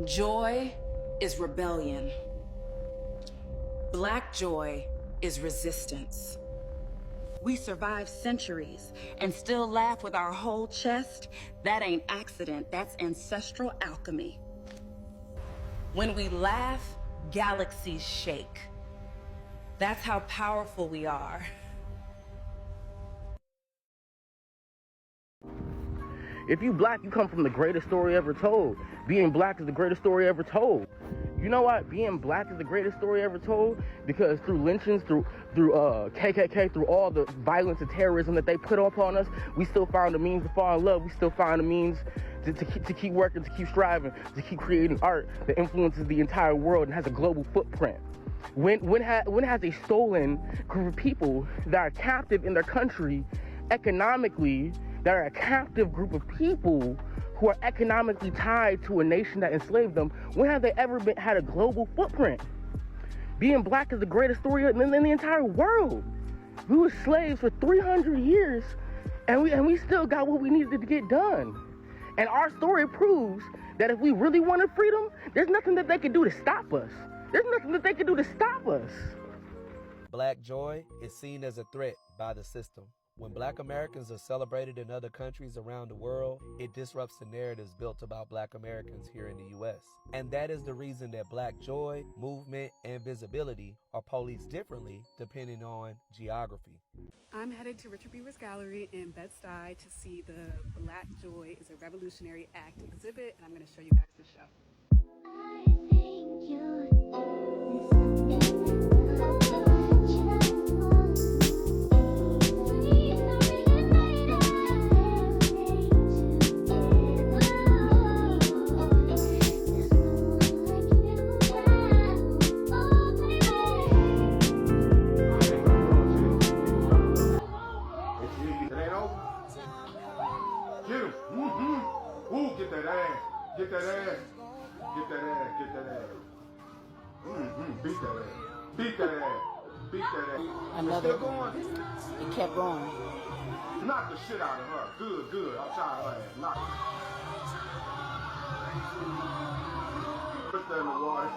Joy is rebellion. Black joy is resistance. We survived centuries and still laugh with our whole chest. That ain't accident, that's ancestral alchemy. When we laugh, galaxies shake. That's how powerful we are. If you black, you come from the greatest story ever told. Being black is the greatest story ever told. You know what? Being black is the greatest story ever told because through lynchings, through KKK, through all the violence and terrorism that they put upon us, we still found the means to fall in love. We still find the means to keep working, to keep striving, to keep creating art that influences the entire world and has a global footprint. When has a stolen group of people that are captive in their country economically, that are a captive group of people who are economically tied to a nation that enslaved them, when have they ever had a global footprint? Being black is the greatest story in the entire world. We were slaves for 300 years, and we still got what we needed to get done. And our story proves that if we really wanted freedom, there's nothing that they could do to stop us. There's nothing that they could do to stop us. Black joy is seen as a threat by the system. When Black Americans are celebrated in other countries around the world, it disrupts the narratives built about Black Americans here in the U.S. And that is the reason that Black joy, movement, and visibility are policed differently depending on geography. I'm headed to Richard Beaver's Gallery in Bed-Stuy to see the Black Joy is a Revolutionary Act exhibit, and I'm going to show you guys the show. I think you're Get that ass. Get that ass. Get that ass. Get that ass. Beat that ass. Beat that ass. Beat that ass. Another. Still going? It kept going. Knock the shit out of her. Good, good. I'm trying her ass. Knock it. Put that in the water.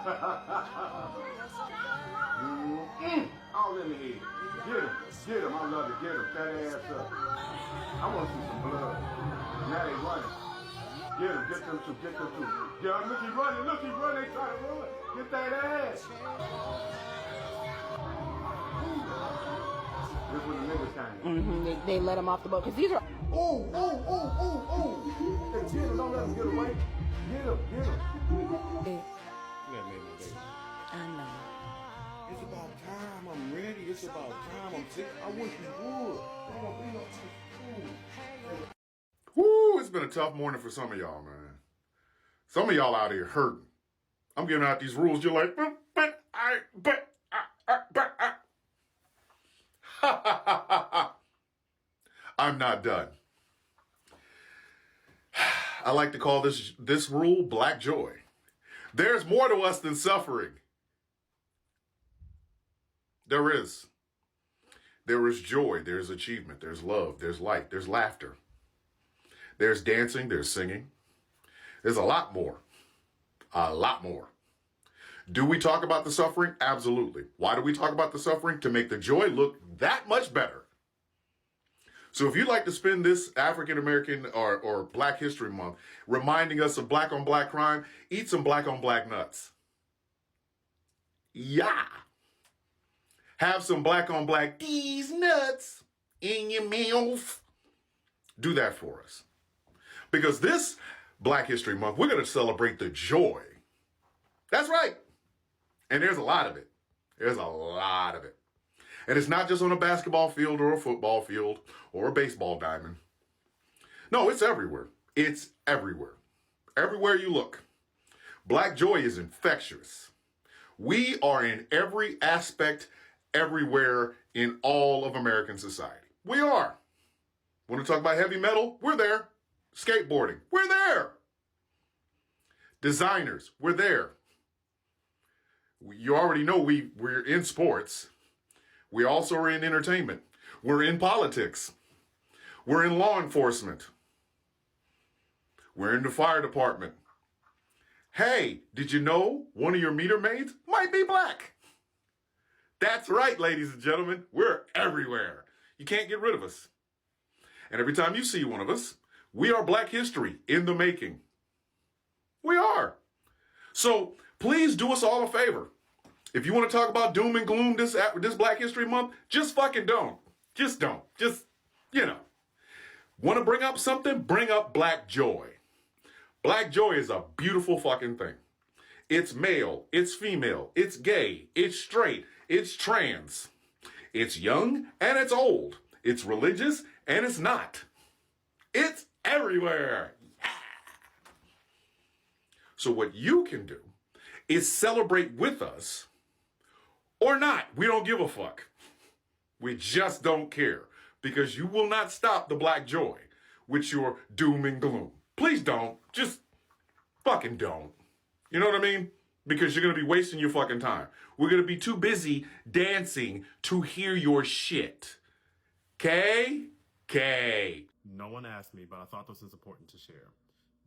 All in the head. Get him. Get him. I love it. Get him. That ass up. I want to see some blood. Now they running. Get him, get them two, get them two. Yeah, look, he running, they try to run. Get that ass. This is when the niggas came. They let him off the boat, because these are... Ooh. Hey, get him, don't let him get away. Get him. That made my day. I know. It's about time, I'm ready. It's about time, I'm sick. I wish you would. I want to be up to school. Woo, it's been a tough morning for some of y'all, man. Some of y'all out here hurting. I'm giving out these rules. You're like, I'm not done. I like to call this rule Black joy. There's more to us than suffering. There is. There is joy. There's achievement. There's love. There's light. There's laughter. There's dancing, there's singing. There's a lot more. A lot more. Do we talk about the suffering? Absolutely. Why do we talk about the suffering? To make the joy look that much better. So if you'd like to spend this African American or Black History Month reminding us of black on black crime, eat some black on black nuts. Yeah. Have some black on black these nuts in your mouth. Do that for us. Because this Black History Month, we're going to celebrate the joy. That's right. And there's a lot of it. There's a lot of it. And it's not just on a basketball field or a football field or a baseball diamond. No, it's everywhere. It's everywhere. Everywhere you look. Black joy is infectious. We are in every aspect, everywhere in all of American society. We are. Want to talk about heavy metal? We're there. Skateboarding, we're there. Designers, we're there. You already know we're in sports. We also are in entertainment. We're in politics. We're in law enforcement. We're in the fire department. Hey, did you know one of your meter maids might be black? That's right, ladies and gentlemen. We're everywhere. You can't get rid of us. And every time you see one of us, we are Black history in the making. We are. So please do us all a favor. If you want to talk about doom and gloom this Black History Month, just fucking don't. Just don't. Just, you know. Want to bring up something? Bring up black joy. Black joy is a beautiful fucking thing. It's male, it's female, it's gay, it's straight, it's trans. It's young and it's old. It's religious and it's not. It's everywhere. Yeah. So what you can do is celebrate with us or not. We don't give a fuck. We just don't care because you will not stop the black joy with your doom and gloom. Please don't. Just fucking don't. You know what I mean? Because you're going to be wasting your fucking time. We're going to be too busy dancing to hear your shit. K? K. No one asked me, but I thought this was important to share.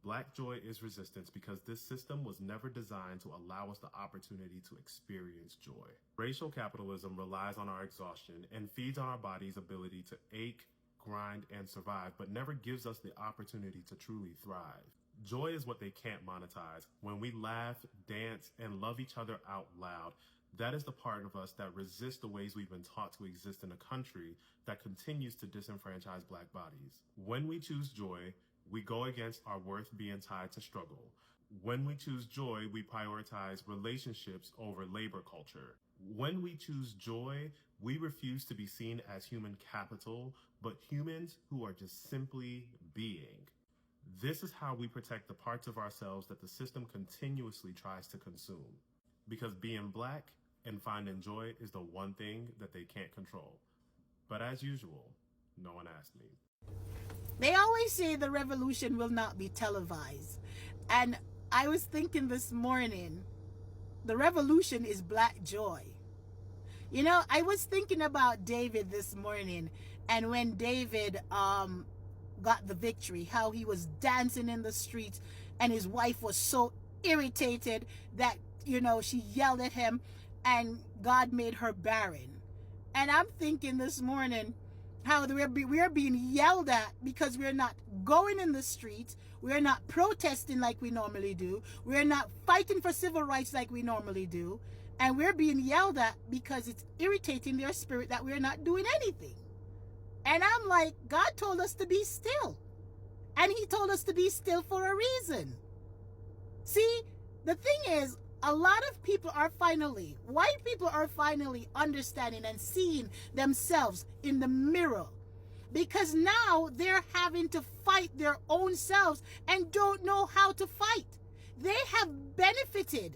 Black joy is resistance because this system was never designed to allow us the opportunity to experience joy. Racial capitalism relies on our exhaustion and feeds on our body's ability to ache, grind, and survive, but never gives us the opportunity to truly thrive. Joy is what they can't monetize. When we laugh, dance, and love each other out loud, that is the part of us that resists the ways we've been taught to exist in a country that continues to disenfranchise Black bodies. When we choose joy, we go against our worth being tied to struggle. When we choose joy, we prioritize relationships over labor culture. When we choose joy, we refuse to be seen as human capital, but humans who are just simply being. This is how we protect the parts of ourselves that the system continuously tries to consume. Because being Black and finding joy is the one thing that they can't control. But as usual, no one asked me. They always say the revolution will not be televised. And I was thinking this morning, the revolution is black joy. You know, I was thinking about David this morning, and when David got the victory, how he was dancing in the streets, and his wife was so irritated that, you know, she yelled at him, and God made her barren. And I'm thinking this morning how we're being yelled at because we're not going in the streets, we're not protesting like we normally do, we're not fighting for civil rights like we normally do, and we're being yelled at because it's irritating their spirit that we're not doing anything. And I'm like, God told us to be still. And he told us to be still for a reason. See, the thing is, a lot of people are white people are finally understanding and seeing themselves in the mirror. Because now they're having to fight their own selves and don't know how to fight. They have benefited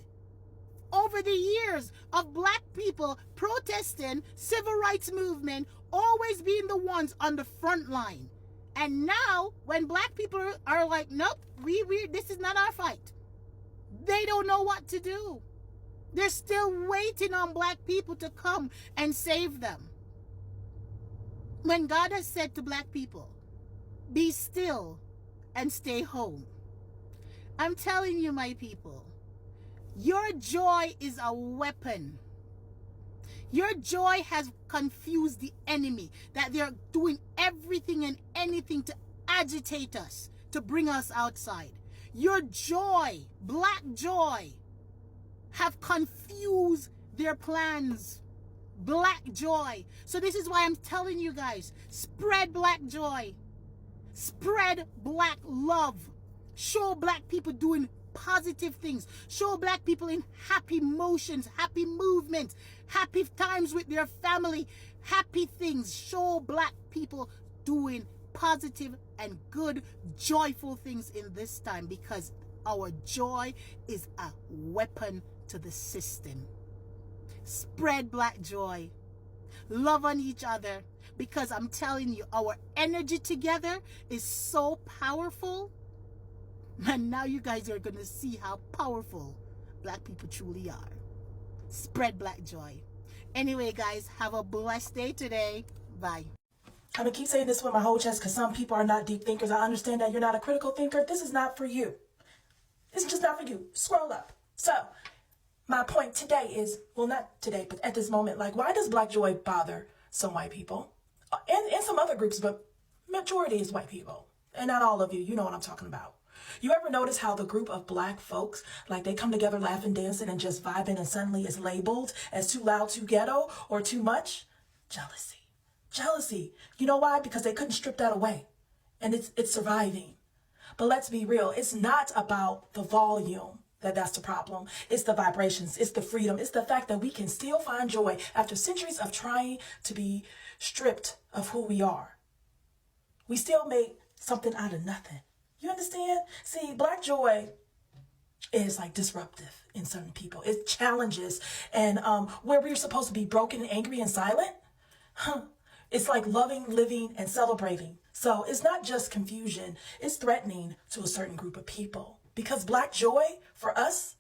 over the years of Black people protesting, civil rights movement, always being the ones on the front line. And now when Black people are like, nope, this is not our fight, they don't know what to do. They're still waiting on Black people to come and save them. When God has said to Black people, be still and stay home. I'm telling you, my people, your joy is a weapon. Your joy has confused the enemy, that they're doing everything and anything to agitate us, to bring us outside. Your joy, Black joy, have confused their plans. Black joy. So this is why I'm telling you guys, spread Black joy. Spread Black love. Show Black people doing positive things. Show Black people in happy motions, happy movements, happy times with their family, happy things. Show Black people doing positive and good, joyful things in this time, because our joy is a weapon to the system. Spread Black joy. Love on each other, because I'm telling you, our energy together is so powerful. And now you guys are going to see how powerful Black people truly are. Spread Black joy. Anyway, guys, have a blessed day today. Bye. I'm going to keep saying this with my whole chest because some people are not deep thinkers. I understand that you're not a critical thinker. This is not for you. It's just not for you. Scroll up. So, my point today is, well, not today, but at this moment, like, why does Black joy bother some white people? And some other groups, but majority is white people. And not all of you. You know what I'm talking about. You ever notice how the group of Black folks, like, they come together laughing, dancing, and just vibing, and suddenly it's labeled as too loud, too ghetto, or too much? Jealousy. Jealousy. You know why? Because they couldn't strip that away. And it's surviving. But let's be real. It's not about the volume that's the problem. It's the vibrations. It's the freedom. It's the fact that we can still find joy after centuries of trying to be stripped of who we are. We still make something out of nothing. You understand? See, Black joy is like disruptive in certain people. It challenges. And where we're supposed to be broken and angry and silent, it's like loving, living, and celebrating. So it's not just confusion. It's threatening to a certain group of people. Because Black joy, for us,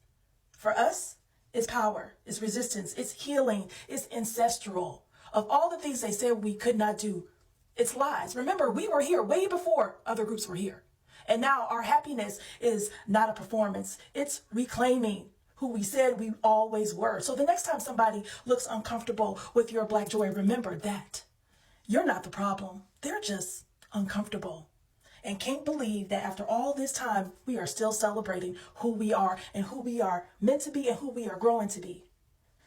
is power, is resistance, it's healing, it's ancestral. Of all the things they said we could not do, it's lies. Remember, we were here way before other groups were here. And now our happiness is not a performance. It's reclaiming who we said we always were. So the next time somebody looks uncomfortable with your Black joy, remember that you're not the problem. They're just uncomfortable and can't believe that after all this time, we are still celebrating who we are and who we are meant to be and who we are growing to be.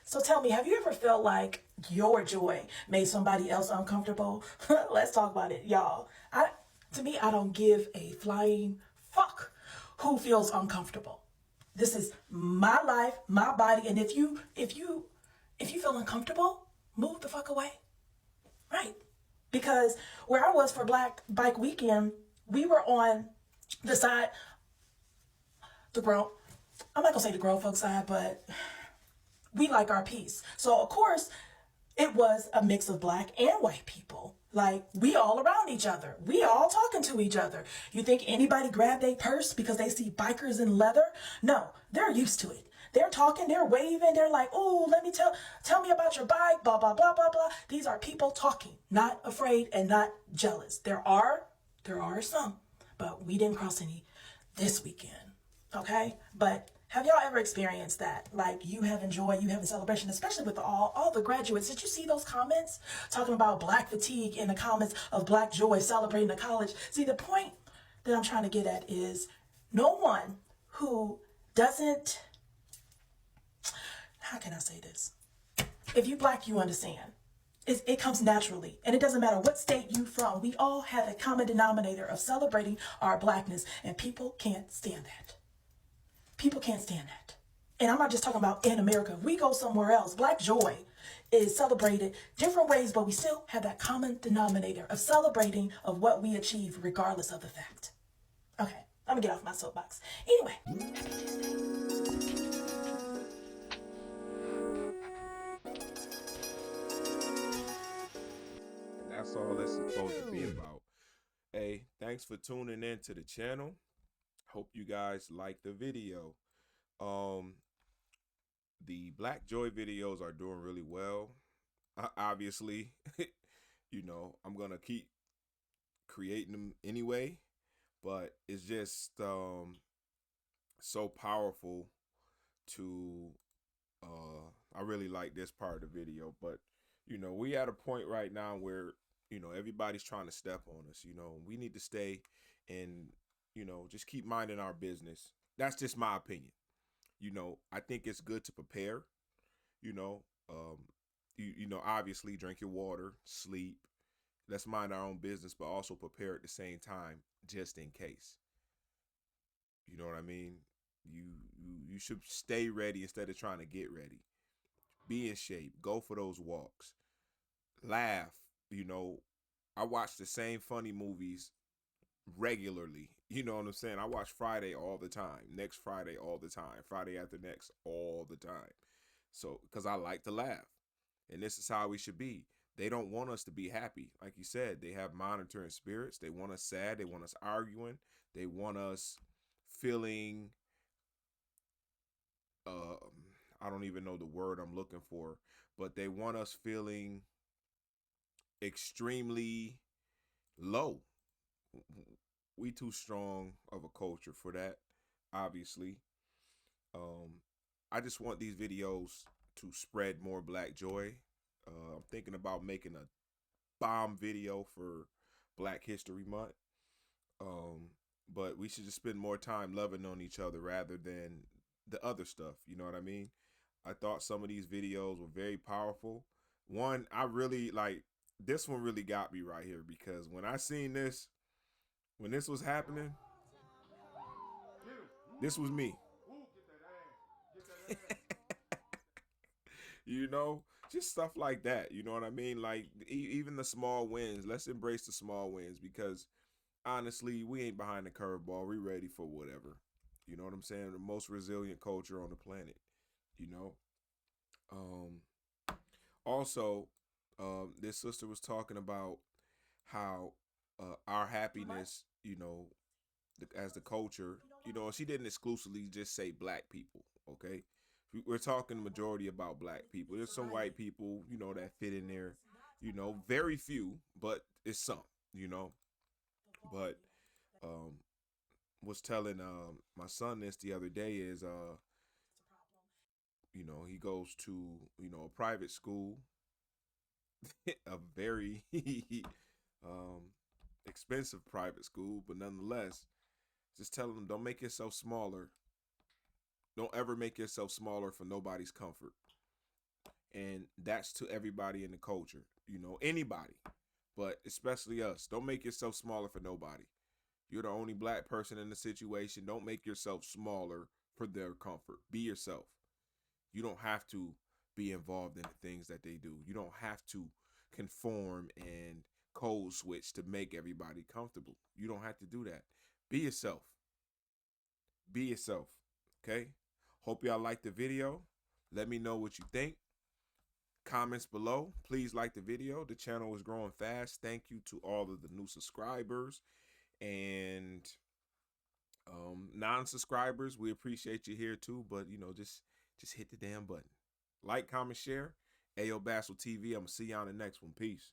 So tell me, have you ever felt like your joy made somebody else uncomfortable? Let's talk about it, y'all. To me, I don't give a flying fuck who feels uncomfortable. This is my life, my body, and if you feel uncomfortable, move the fuck away. Right? Because where I was for Black Bike Weekend, we were on the side, I'm not gonna say the grown folk side, but we like our peace. So of course, it was a mix of Black and white people. Like, we all around each other. We all talking to each other. You think anybody grabbed a purse because they see bikers in leather? No, they're used to it. They're talking, they're waving, they're like, oh, let me tell me about your bike, blah, blah, blah, blah, blah. These are people talking, not afraid and not jealous. There are some, but we didn't cross any this weekend, okay? But have y'all ever experienced that? Like, you having joy, you having celebration, especially with all the graduates. Did you see those comments talking about Black fatigue in the comments of Black joy celebrating the college? See, the point that I'm trying to get at is no one who doesn't, how can I say this? If you Black, you understand. It comes naturally, and it doesn't matter what state you from. We all have a common denominator of celebrating our Blackness, and people can't stand that. People can't stand that. And I'm not just talking about in America. If we go somewhere else, Black joy is celebrated different ways, but we still have that common denominator of celebrating of what we achieve regardless of the fact. Okay, I'm gonna get off my soapbox. Anyway, happy Tuesday. And that's all this is supposed to be about. Hey, thanks for tuning in to the channel. Hope you guys like the video. The Black Joy videos are doing really well. Obviously, I'm gonna keep creating them anyway, but it's just so powerful to I really like this part of the video. But we at a point right now where everybody's trying to step on us. We need to stay and just keep minding our business. That's just my opinion. I think it's good to prepare. Obviously drink your water, sleep. Let's mind our own business, but also prepare at the same time, just in case. You know what I mean? You should stay ready instead of trying to get ready. Be in shape. Go for those walks. Laugh. I watch the same funny movies regularly. You know what I'm saying? I watch Friday all the time. Next Friday all the time. Friday after next all the time. So, because I like to laugh. And this is how we should be. They don't want us to be happy. Like you said, they have monitoring spirits. They want us sad. They want us arguing. They want us feeling, I don't even know the word I'm looking for, but they want us feeling extremely low. We too strong of a culture for that. obviously. I just want these videos to spread more Black joy. I'm thinking about making a bomb video for Black History Month. But we should just spend more time loving on each other rather than the other stuff. You know what I mean? I thought some of these videos were very powerful. One, I really like this one really got me right here because when I seen this, when this was happening, this was me. You know, just stuff like that. You know what I mean? Like even the small wins. Let's embrace the small wins because honestly, we ain't behind the curveball. We ready for whatever. You know what I'm saying? The most resilient culture on the planet. You know. Also, this sister was talking about how our happiness, you know, as the culture, you know, she didn't exclusively just say Black people. Okay, we're talking majority about Black people. There's some white people, you know, that fit in there. You know, very few, but it's some. You know, but um, was telling my son this the other day is you know, he goes to, you know, a private school, a very um expensive private school, but nonetheless, just tell them don't make yourself smaller. Don't ever make yourself smaller for nobody's comfort. And that's to everybody in the culture, you know, anybody, but especially us. Don't make yourself smaller for nobody. You're the only Black person in the situation. Don't make yourself smaller for their comfort. Be yourself. You don't have to be involved in the things that they do. You don't have to conform and code switch to make everybody comfortable. You don't have to do that. Be yourself. Be yourself. Okay? Hope y'all like the video. Let me know what you think. Comments below. Please like the video. The channel is growing fast. Thank you to all of the new subscribers and non-subscribers. We appreciate you here too, but you know, just hit the damn button. Like, comment, share. Ayo Bassel TV. I'm gonna see you on the next one. Peace.